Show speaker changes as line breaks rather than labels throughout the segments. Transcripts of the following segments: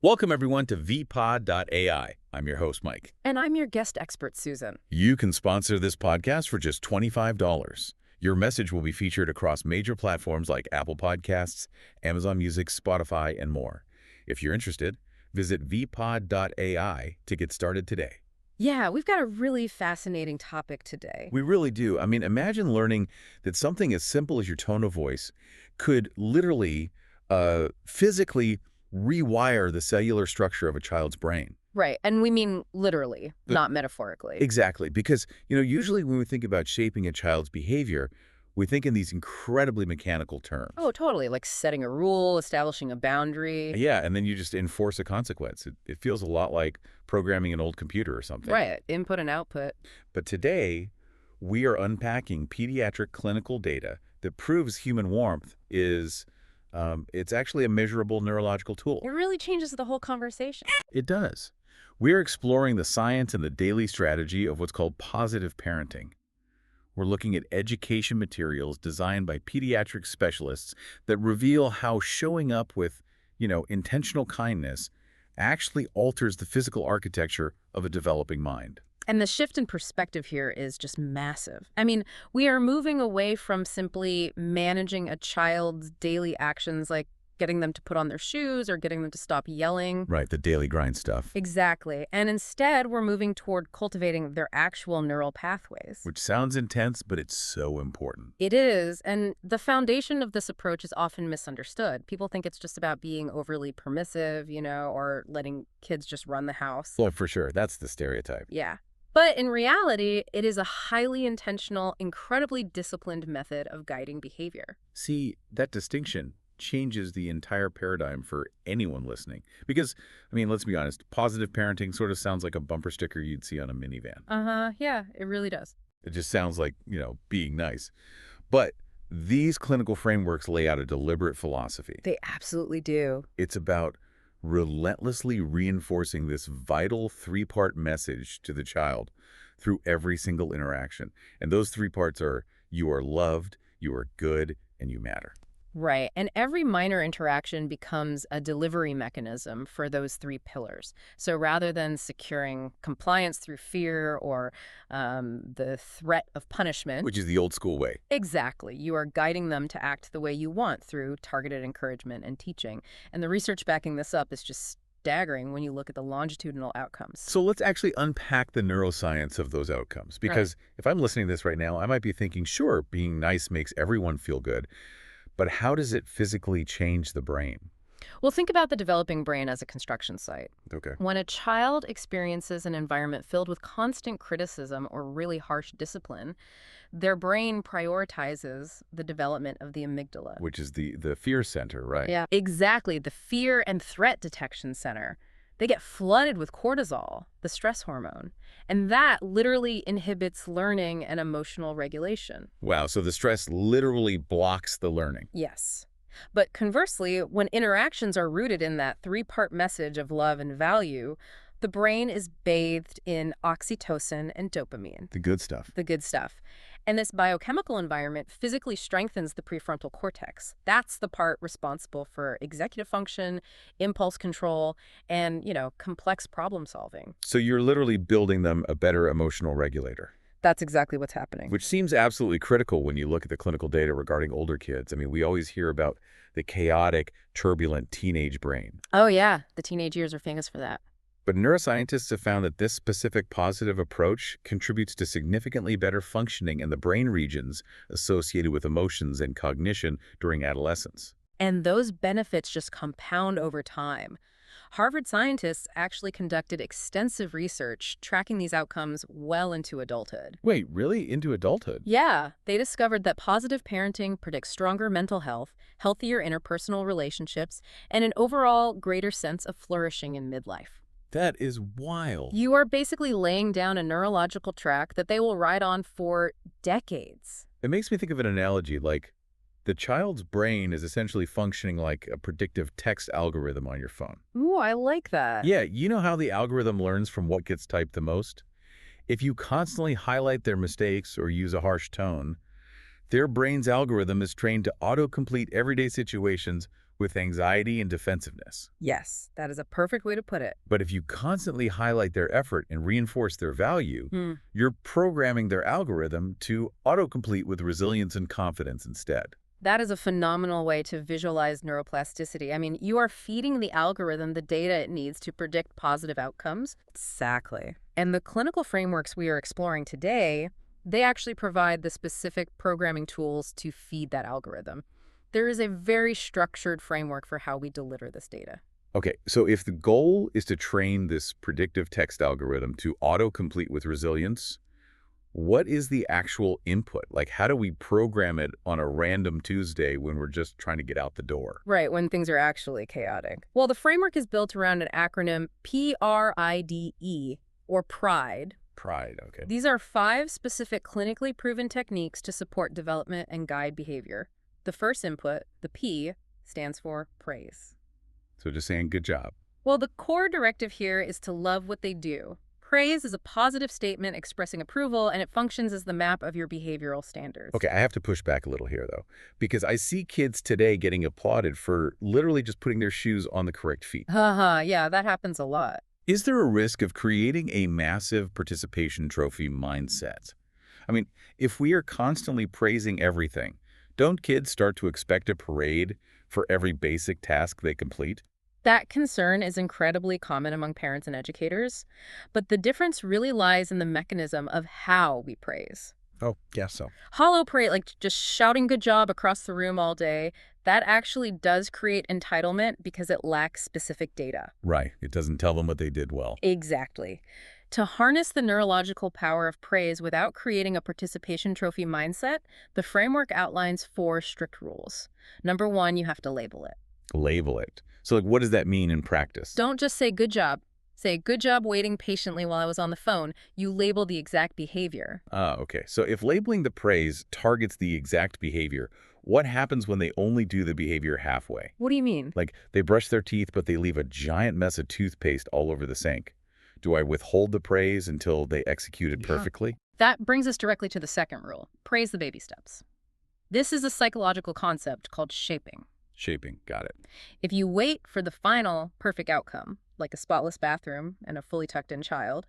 Welcome, everyone, to vpod.ai. I'm your host, Mike.
And I'm your guest expert, Susan.
You can sponsor this podcast for just $25. Your message will be featured across major platforms like Apple Podcasts, Amazon Music, Spotify, and more. If you're interested, visit vpod.ai to get started today.
Yeah, we've got a really fascinating topic today.
We really do. I mean, imagine learning that something as simple as your tone of voice could literally, physically rewire the cellular structure of a child's brain.
Right, and we mean literally, not metaphorically.
Exactly, because, usually when we think about shaping a child's behavior, we think in these incredibly mechanical terms.
Oh, totally, like setting a rule, establishing a boundary.
Yeah, and then you just enforce a consequence. It feels a lot like programming an old computer or something.
Right, input and output.
But today, we are unpacking pediatric clinical data that proves human warmth is, it's actually a measurable neurological tool.
It really changes the whole conversation.
It does. We're exploring the science and the daily strategy of what's called positive parenting. We're looking at education materials designed by pediatric specialists that reveal how showing up with, intentional kindness actually alters the physical architecture of a developing mind.
And the shift in perspective here is just massive. I mean, we are moving away from simply managing a child's daily actions like getting them to put on their shoes or getting them to stop yelling.
Right, the daily grind stuff.
Exactly. And instead, we're moving toward cultivating their actual neural pathways.
Which sounds intense, but it's so important.
It is. And the foundation of this approach is often misunderstood. People think it's just about being overly permissive, or letting kids just run the house.
Well, for sure. That's the stereotype.
Yeah. But in reality, it is a highly intentional, incredibly disciplined method of guiding behavior.
See, that distinction changes the entire paradigm for anyone listening. Because, let's be honest, positive parenting sort of sounds like a bumper sticker you'd see on a minivan.
Yeah, it really does.
It just sounds like, being nice. But these clinical frameworks lay out a deliberate philosophy.
They absolutely do.
It's about relentlessly reinforcing this vital three-part message to the child through every single interaction. And those three parts are, you are loved, you are good, and you matter.
Right. And every minor interaction becomes a delivery mechanism for those three pillars. So rather than securing compliance through fear or the threat of punishment.
Which is the old school way.
Exactly. You are guiding them to act the way you want through targeted encouragement and teaching. And the research backing this up is just staggering when you look at the longitudinal outcomes.
So let's actually unpack the neuroscience of those outcomes. Because if I'm listening to this right now, I might be thinking, sure, being nice makes everyone feel good. But how does it physically change the brain?
Well, think about the developing brain as a construction site.
Okay.
When a child experiences an environment filled with constant criticism or really harsh discipline, their brain prioritizes the development of the amygdala.
Which is the fear center, right?
Yeah, exactly. The fear and threat detection center. They get flooded with cortisol, the stress hormone, and that literally inhibits learning and emotional regulation.
Wow, so the stress literally blocks the learning.
Yes. But conversely, when interactions are rooted in that three-part message of love and value, the brain is bathed in oxytocin and dopamine.
The good stuff.
The good stuff. And this biochemical environment physically strengthens the prefrontal cortex. That's the part responsible for executive function, impulse control, and, complex problem solving.
So you're literally building them a better emotional regulator.
That's exactly what's happening.
Which seems absolutely critical when you look at the clinical data regarding older kids. We always hear about the chaotic, turbulent teenage brain.
Oh, yeah. The teenage years are famous for that.
But neuroscientists have found that this specific positive approach contributes to significantly better functioning in the brain regions associated with emotions and cognition during adolescence.
And those benefits just compound over time. Harvard scientists actually conducted extensive research tracking these outcomes well into adulthood.
Wait, really? Into adulthood?
Yeah. They discovered that positive parenting predicts stronger mental health, healthier interpersonal relationships, and an overall greater sense of flourishing in midlife.
That is wild.
You are basically laying down a neurological track that they will ride on for decades.
It makes me think of an analogy like the child's brain is essentially functioning like a predictive text algorithm on your phone.
Ooh, I like that.
Yeah, you know how the algorithm learns from what gets typed the most? If you constantly highlight their mistakes or use a harsh tone, their brain's algorithm is trained to autocomplete everyday situations with anxiety and defensiveness.
Yes, that is a perfect way to put it.
But if you constantly highlight their effort and reinforce their value, you're programming their algorithm to autocomplete with resilience and confidence instead.
That is a phenomenal way to visualize neuroplasticity. I mean, you are feeding the algorithm the data it needs to predict positive outcomes. Exactly. And the clinical frameworks we are exploring today, they actually provide the specific programming tools to feed that algorithm. There is a very structured framework for how we deliver this data.
Okay, so if the goal is to train this predictive text algorithm to autocomplete with resilience, what is the actual input? Like, how do we program it on a random Tuesday when we're just trying to get out the door?
Right, when things are actually chaotic. Well, the framework is built around an acronym PRIDE, or PRIDE.
Pride, okay.
These are 5 specific clinically proven techniques to support development and guide behavior. The first input, the P, stands for praise.
So just saying good job.
Well, the core directive here is to love what they do. Praise is a positive statement expressing approval, and it functions as the map of your behavioral standards.
Okay, I have to push back a little here, though, because I see kids today getting applauded for literally just putting their shoes on the correct feet.
Haha, yeah, that happens a lot.
Is there a risk of creating a massive participation trophy mindset? I mean, if we are constantly praising everything, don't kids start to expect a parade for every basic task they complete?
That concern is incredibly common among parents and educators, but the difference really lies in the mechanism of how we praise.
Oh, yeah, so.
Hollow praise, like just shouting good job across the room all day, that actually does create entitlement because it lacks specific data.
Right. It doesn't tell them what they did well.
Exactly. To harness the neurological power of praise without creating a participation trophy mindset, the framework outlines 4 strict rules. Number 1, you have to label it.
Label it. So, like, what does that mean in practice?
Don't just say good job. Say good job waiting patiently while I was on the phone. You label the exact behavior.
Ah, okay. So if labeling the praise targets the exact behavior, what happens when they only do the behavior halfway?
What do you mean?
Like, they brush their teeth, but they leave a giant mess of toothpaste all over the sink. Do I withhold the praise until they execute it perfectly?
That brings us directly to the second rule. Praise the baby steps. This is a psychological concept called shaping.
Shaping. Got it.
If you wait for the final perfect outcome, like a spotless bathroom and a fully tucked-in child,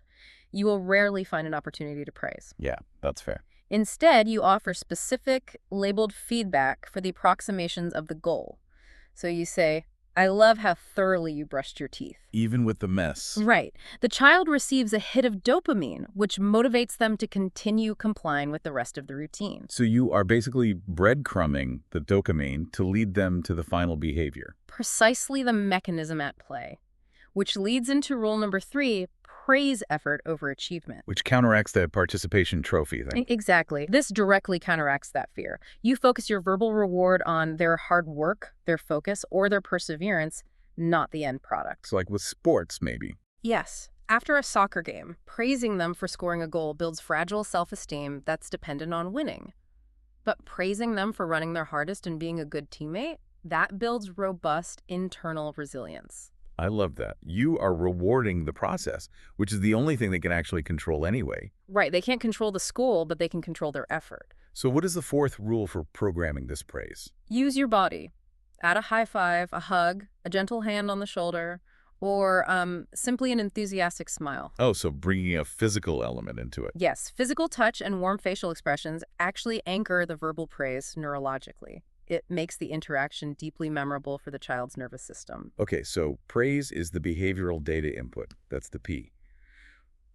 you will rarely find an opportunity to praise.
Yeah, that's fair.
Instead, you offer specific, labeled feedback for the approximations of the goal. So you say, I love how thoroughly you brushed your teeth.
Even with the mess.
Right. The child receives a hit of dopamine, which motivates them to continue complying with the rest of the routine.
So you are basically breadcrumbing the dopamine to lead them to the final behavior.
Precisely the mechanism at play. Which leads into rule number 3, praise effort over achievement.
Which counteracts the participation trophy thing.
Exactly. This directly counteracts that fear. You focus your verbal reward on their hard work, their focus, or their perseverance, not the end product.
So like with sports, maybe.
Yes. After a soccer game, praising them for scoring a goal builds fragile self-esteem that's dependent on winning. But praising them for running their hardest and being a good teammate, that builds robust internal resilience.
I love that. You are rewarding the process, which is the only thing they can actually control anyway.
Right. They can't control the school, but they can control their effort.
So what is the 4th rule for programming this praise?
Use your body. Add a high five, a hug, a gentle hand on the shoulder, or simply an enthusiastic smile.
Oh, so bringing a physical element into it.
Yes. Physical touch and warm facial expressions actually anchor the verbal praise neurologically. It makes the interaction deeply memorable for the child's nervous system.
Okay, so praise is the behavioral data input. That's the P.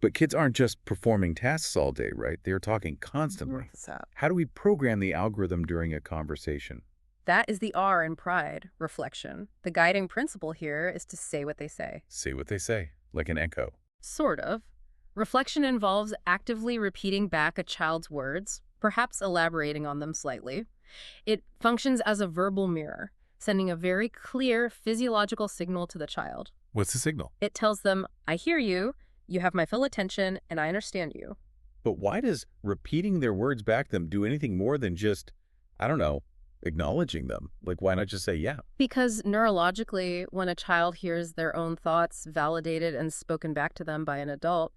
But kids aren't just performing tasks all day, right? They're talking constantly. How do we program the algorithm during a conversation?
That is the R in pride, reflection. The guiding principle here is to say what they say.
Say what they say, like an echo.
Sort of. Reflection involves actively repeating back a child's words, perhaps elaborating on them slightly. It functions as a verbal mirror, sending a very clear physiological signal to the child.
What's the signal?
It tells them, I hear you, you have my full attention, and I understand you.
But why does repeating their words back to them do anything more than just, I don't know, acknowledging them? Like, why not just say, yeah?
Because neurologically, when a child hears their own thoughts validated and spoken back to them by an adult,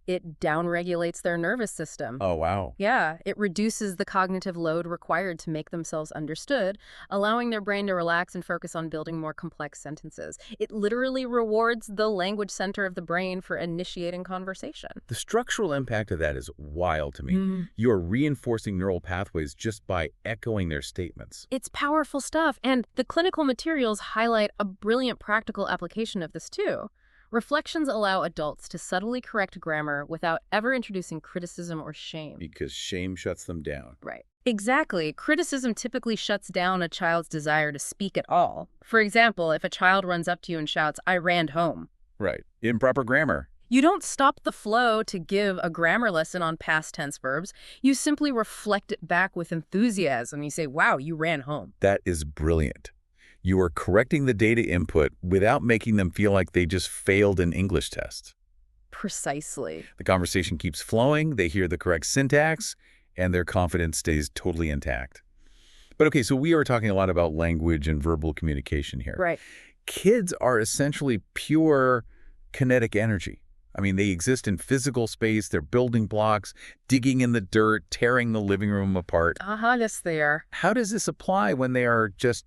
It downregulates their nervous system.
Oh, wow.
Yeah, it reduces the cognitive load required to make themselves understood, allowing their brain to relax and focus on building more complex sentences. It literally rewards the language center of the brain for initiating conversation.
The structural impact of that is wild to me.
Mm.
You are reinforcing neural pathways just by echoing their statements.
It's powerful stuff, and the clinical materials highlight a brilliant practical application of this too. Reflections allow adults to subtly correct grammar without ever introducing criticism or shame.
Because shame shuts them down.
Right. Exactly. Criticism typically shuts down a child's desire to speak at all. For example, if a child runs up to you and shouts, "I ran home."
Right. Improper grammar.
You don't stop the flow to give a grammar lesson on past tense verbs. You simply reflect it back with enthusiasm. You say, "Wow, you ran home."
That is brilliant. You are correcting the data input without making them feel like they just failed an English test.
Precisely.
The conversation keeps flowing, they hear the correct syntax, and their confidence stays totally intact. But okay, so we are talking a lot about language and verbal communication here.
Right.
Kids are essentially pure kinetic energy. I mean, they exist in physical space, they're building blocks, digging in the dirt, tearing the living room apart.
Yes, they are.
How does this apply when they are just,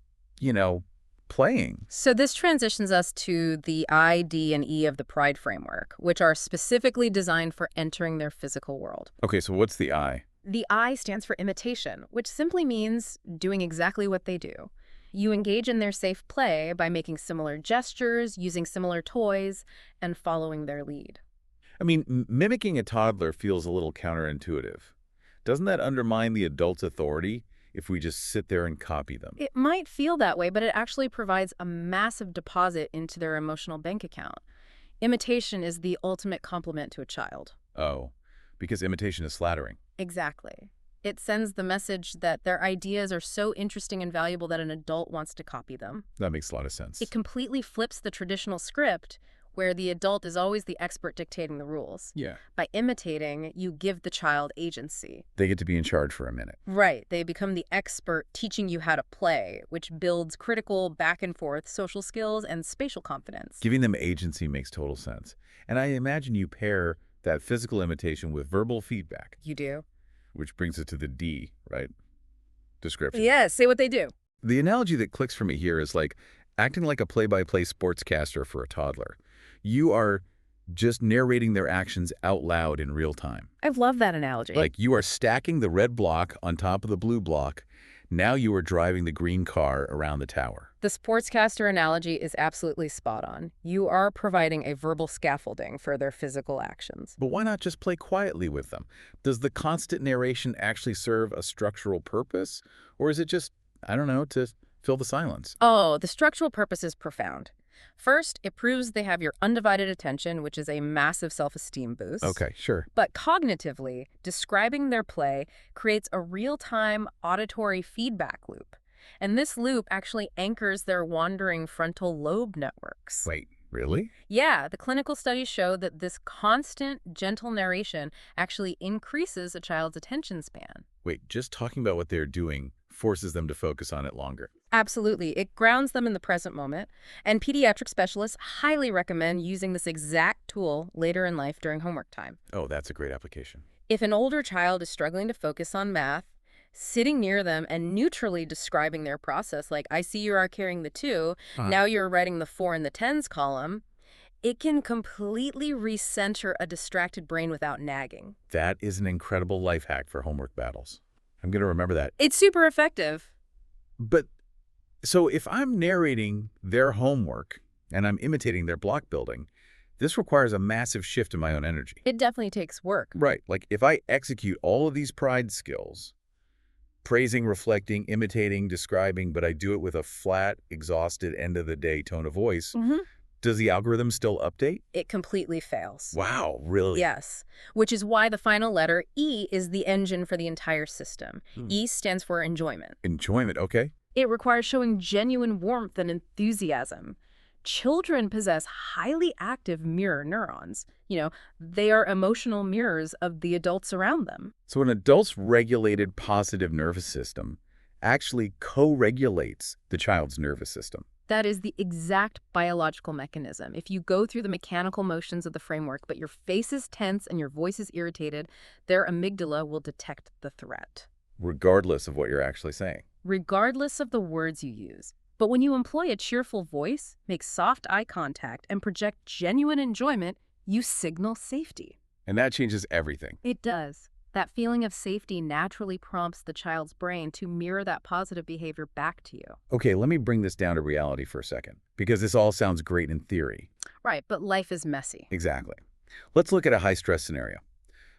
playing?
So this transitions us to the I, D, and E of the Pride framework, which are specifically designed for entering their physical world.
Okay, so what's the I?
The I stands for imitation, which simply means doing exactly what they do. You engage in their safe play by making similar gestures, using similar toys, and following their lead.
I mean, mimicking a toddler feels a little counterintuitive. Doesn't that undermine the adult's authority if we just sit there and copy them?
It might feel that way, but it actually provides a massive deposit into their emotional bank account. Imitation is the ultimate compliment to a child.
Oh, because imitation is flattering.
Exactly. It sends the message that their ideas are so interesting and valuable that an adult wants to copy them.
That makes a lot of sense.
It completely flips the traditional script where the adult is always the expert dictating the rules.
Yeah.
By imitating, you give the child agency.
They get to be in charge for a minute.
Right. They become the expert teaching you how to play, which builds critical back and forth social skills and spatial confidence.
Giving them agency makes total sense. And I imagine you pair that physical imitation with verbal feedback.
You do?
Which brings it to the D, right? Description.
Yes, say what they do.
The analogy that clicks for me here is like acting like a play-by-play sportscaster for a toddler. You are just narrating their actions out loud in real time.
I love that analogy.
Like you are stacking the red block on top of the blue block. Now you are driving the green car around the tower.
The sportscaster analogy is absolutely spot on. You are providing a verbal scaffolding for their physical actions.
But why not just play quietly with them? Does the constant narration actually serve a structural purpose? Or is it just, I don't know, to fill the silence?
Oh, the structural purpose is profound. First, it proves they have your undivided attention, which is a massive self-esteem boost.
Okay, sure.
But cognitively, describing their play creates a real-time auditory feedback loop. And this loop actually anchors their wandering frontal lobe networks.
Wait, really?
Yeah, the clinical studies show that this constant, gentle narration actually increases a child's attention span.
Wait, just talking about what they're doing forces them to focus on it longer.
Absolutely. It grounds them in the present moment, and pediatric specialists highly recommend using this exact tool later in life during homework time.
Oh, that's a great application.
If an older child is struggling to focus on math, sitting near them and neutrally describing their process, like, "I see you are carrying the 2, now you're writing the 4 in the tens column," it can completely recenter a distracted brain without nagging.
That is an incredible life hack for homework battles. I'm going to remember that.
It's super effective.
But so if I'm narrating their homework and I'm imitating their block building, this requires a massive shift in my own energy.
It definitely takes work.
Right. Like if I execute all of these pride skills, praising, reflecting, imitating, describing, but I do it with a flat, exhausted, end-of-the-day tone of voice, does the algorithm still update?
It completely fails.
Wow, really?
Yes, which is why the final letter, E, is the engine for the entire system. E stands for enjoyment.
Enjoyment, okay.
It requires showing genuine warmth and enthusiasm. Children possess highly active mirror neurons. They are emotional mirrors of the adults around them.
So an adult's regulated positive nervous system actually co-regulates the child's nervous system.
That is the exact biological mechanism. If you go through the mechanical motions of the framework, but your face is tense and your voice is irritated, their amygdala will detect the threat,
Regardless of what you're actually saying.
regardless of the words you use. But when you employ a cheerful voice, make soft eye contact, and project genuine enjoyment, you signal safety.
And that changes everything.
It does. That feeling of safety naturally prompts the child's brain to mirror that positive behavior back to you.
Okay, let me bring this down to reality for a second, because this all sounds great in theory.
Right, but life is messy.
Exactly. Let's look at a high-stress scenario.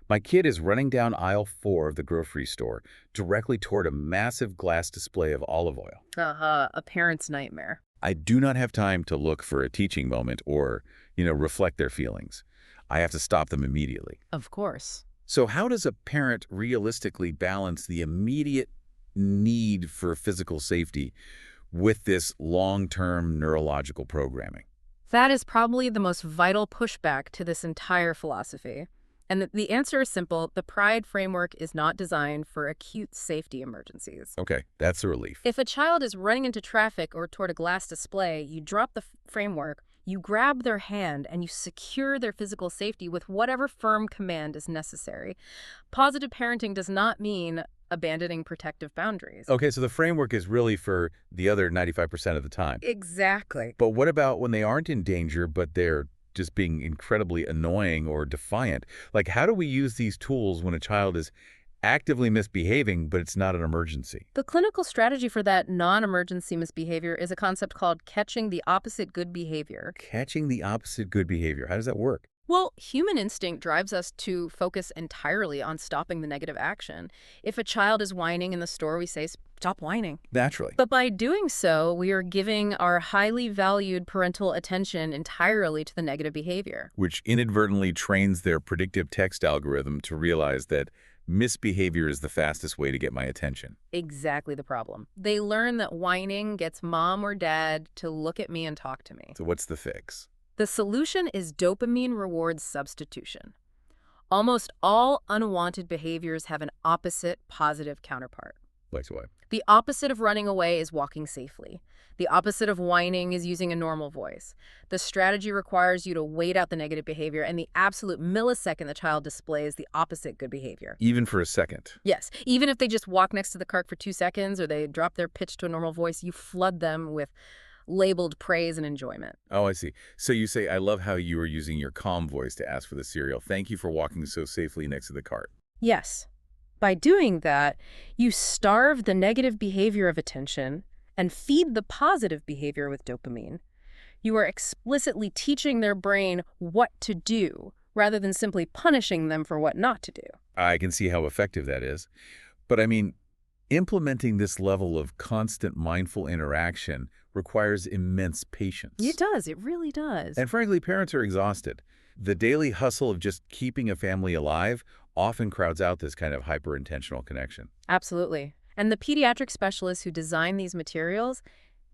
My kid is running down aisle 4 of the grocery store, directly toward a massive glass display of olive oil.
A parent's nightmare.
I do not have time to look for a teaching moment or, reflect their feelings. I have to stop them immediately.
Of course.
So how does a parent realistically balance the immediate need for physical safety with this long-term neurological programming?
That is probably the most vital pushback to this entire philosophy. And the answer is simple. The PRIDE framework is not designed for acute safety emergencies.
Okay, that's a relief.
If a child is running into traffic or toward a glass display, you drop the framework, you grab their hand, and you secure their physical safety with whatever firm command is necessary. Positive parenting does not mean abandoning protective boundaries.
Okay, so the framework is really for the other 95% of the time.
Exactly.
But what about when they aren't in danger, but they're just being incredibly annoying or defiant? Like, how do we use these tools when a child is actively misbehaving, but it's not an emergency?
The clinical strategy for that non-emergency misbehavior is a concept called catching the opposite good behavior.
Catching the opposite good behavior. How does that work?
Well, human instinct drives us to focus entirely on stopping the negative action. If a child is whining in the store, we say, "Stop whining."
Naturally.
But by doing so, we are giving our highly valued parental attention entirely to the negative behavior.
Which inadvertently trains their predictive text algorithm to realize that misbehavior is the fastest way to get my attention.
Exactly the problem. They learn that whining gets mom or dad to look at me and talk to me.
So what's the fix?
The solution is dopamine reward substitution. Almost all unwanted behaviors have an opposite positive counterpart.
Like what?
The opposite of running away is walking safely. The opposite of whining is using a normal voice. The strategy requires you to wait out the negative behavior, and the absolute millisecond the child displays the opposite good behavior.
Even for a second.
Yes, even if they just walk next to the cart for 2 seconds or they drop their pitch to a normal voice, you flood them with labeled praise and enjoyment.
Oh, I see. So you say, I love how you were using your calm voice to ask for the cereal. Thank you for walking so safely next to the cart.
Yes. By doing that, you starve the negative behavior of attention and feed the positive behavior with dopamine. You are explicitly teaching their brain what to do rather than simply punishing them for what not to do.
I can see how effective that is. But I mean, implementing this level of constant mindful interaction requires immense patience.
It does. It really does.
And frankly, parents are exhausted. The daily hustle of just keeping a family alive often crowds out this kind of hyper-intentional connection.
Absolutely. And the pediatric specialists who design these materials,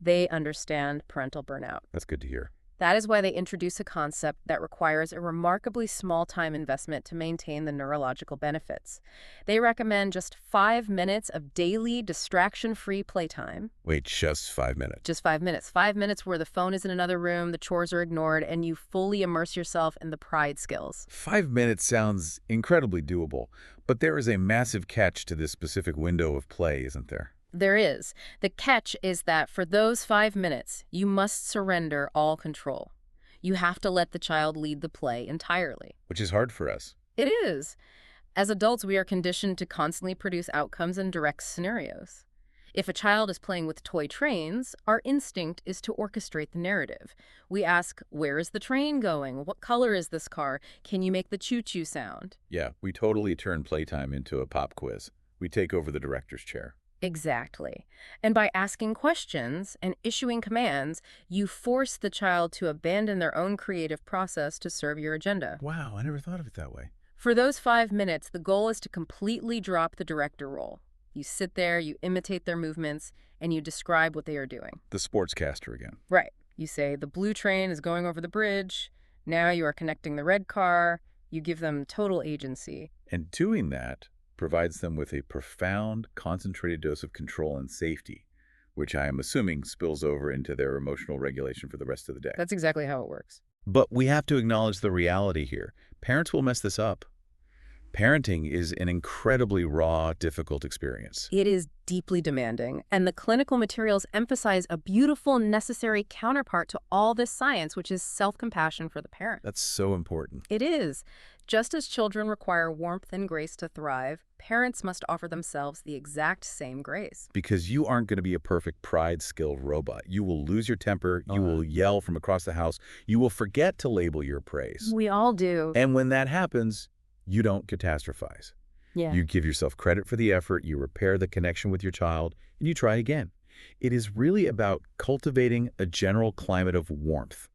they understand parental burnout.
That's good to hear.
That is why they introduce a concept that requires a remarkably small time investment to maintain the neurological benefits. They recommend just 5 minutes of daily distraction-free playtime.
Wait, just 5 minutes?
Just 5 minutes. 5 minutes where the phone is in another room, the chores are ignored, and you fully immerse yourself in the PRIDE skills.
5 minutes sounds incredibly doable, but there is a massive catch to this specific window of play, isn't there?
There is. The catch is that for those 5 minutes, you must surrender all control. You have to let the child lead the play entirely.
Which is hard for us.
It is. As adults, we are conditioned to constantly produce outcomes and direct scenarios. If a child is playing with toy trains, our instinct is to orchestrate the narrative. We ask, where is the train going? What color is this car? Can you make the choo-choo sound?
Yeah, we totally turn playtime into a pop quiz. We take over the director's chair.
Exactly. And by asking questions and issuing commands, you force the child to abandon their own creative process to serve your agenda.
Wow, I never thought of it that way.
For those 5 minutes, the goal is to completely drop the director role. You sit there, you imitate their movements, and you describe what they are doing.
The sportscaster again.
Right. You say, the blue train is going over the bridge. Now you are connecting the red car. You give them total agency.
And doing that provides them with a profound, concentrated dose of control and safety, which I am assuming spills over into their emotional regulation for the rest of the day.
That's exactly how it works.
But we have to acknowledge the reality here. Parents will mess this up. Parenting is an incredibly raw, difficult experience.
It is deeply demanding, and the clinical materials emphasize a beautiful, necessary counterpart to all this science, which is self-compassion for the parent.
That's so important.
It is. Just as children require warmth and grace to thrive, parents must offer themselves the exact same grace.
Because you aren't going to be a perfect pride-skilled robot. You will lose your temper. You will yell from across the house. You will forget to label your praise.
We all do.
And when that happens, you don't catastrophize.
Yeah.
You give yourself credit for the effort, you repair the connection with your child, and you try again. It is really about cultivating a general climate of warmth,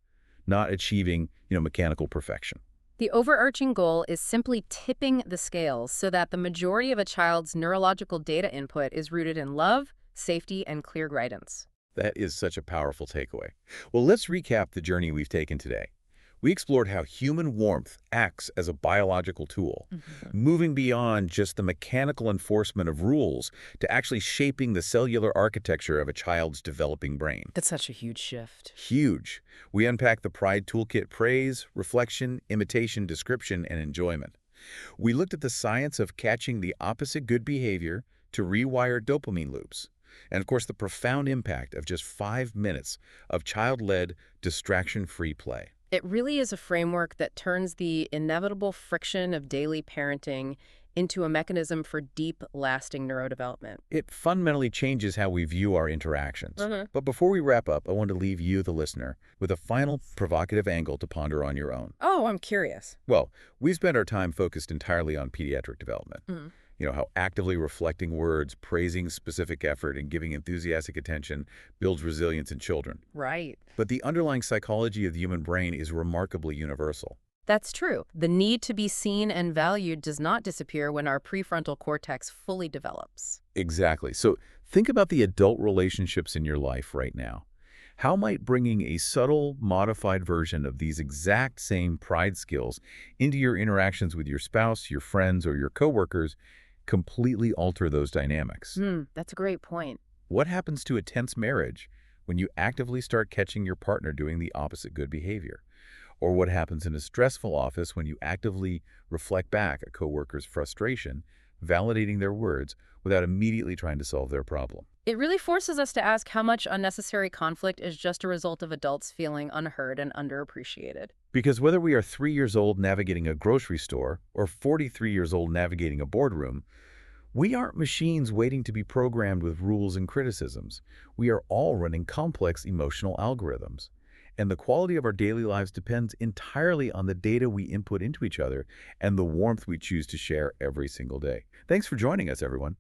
not achieving, mechanical perfection.
The overarching goal is simply tipping the scales so that the majority of a child's neurological data input is rooted in love, safety, and clear guidance.
That is such a powerful takeaway. Well, let's recap the journey we've taken today. We explored how human warmth acts as a biological tool, moving beyond just the mechanical enforcement of rules to actually shaping the cellular architecture of a child's developing brain.
That's such a huge shift.
Huge. We unpack the Pride Toolkit: praise, reflection, imitation, description, and enjoyment. We looked at the science of catching the opposite good behavior to rewire dopamine loops. And of course, the profound impact of just 5 minutes of child-led, distraction-free play.
It really is a framework that turns the inevitable friction of daily parenting into a mechanism for deep, lasting neurodevelopment.
It fundamentally changes how we view our interactions. But before we wrap up, I want to leave you, the listener, with a final provocative angle to ponder on your own.
Oh, I'm curious.
Well, we've spent our time focused entirely on pediatric development. How actively reflecting words, praising specific effort, and giving enthusiastic attention builds resilience in children.
Right.
But the underlying psychology of the human brain is remarkably universal.
That's true. The need to be seen and valued does not disappear when our prefrontal cortex fully develops.
Exactly. So think about the adult relationships in your life right now. How might bringing a subtle, modified version of these exact same pride skills into your interactions with your spouse, your friends, or your coworkers completely alter those dynamics?
That's a great point.
What happens to a tense marriage when you actively start catching your partner doing the opposite good behavior? Or what happens in a stressful office when you actively reflect back a coworker's frustration, validating their words without immediately trying to solve their problem?
It really forces us to ask how much unnecessary conflict is just a result of adults feeling unheard and underappreciated.
Because whether we are 3 years old navigating a grocery store or 43 years old navigating a boardroom, we aren't machines waiting to be programmed with rules and criticisms. We are all running complex emotional algorithms. And the quality of our daily lives depends entirely on the data we input into each other and the warmth we choose to share every single day. Thanks for joining us, everyone.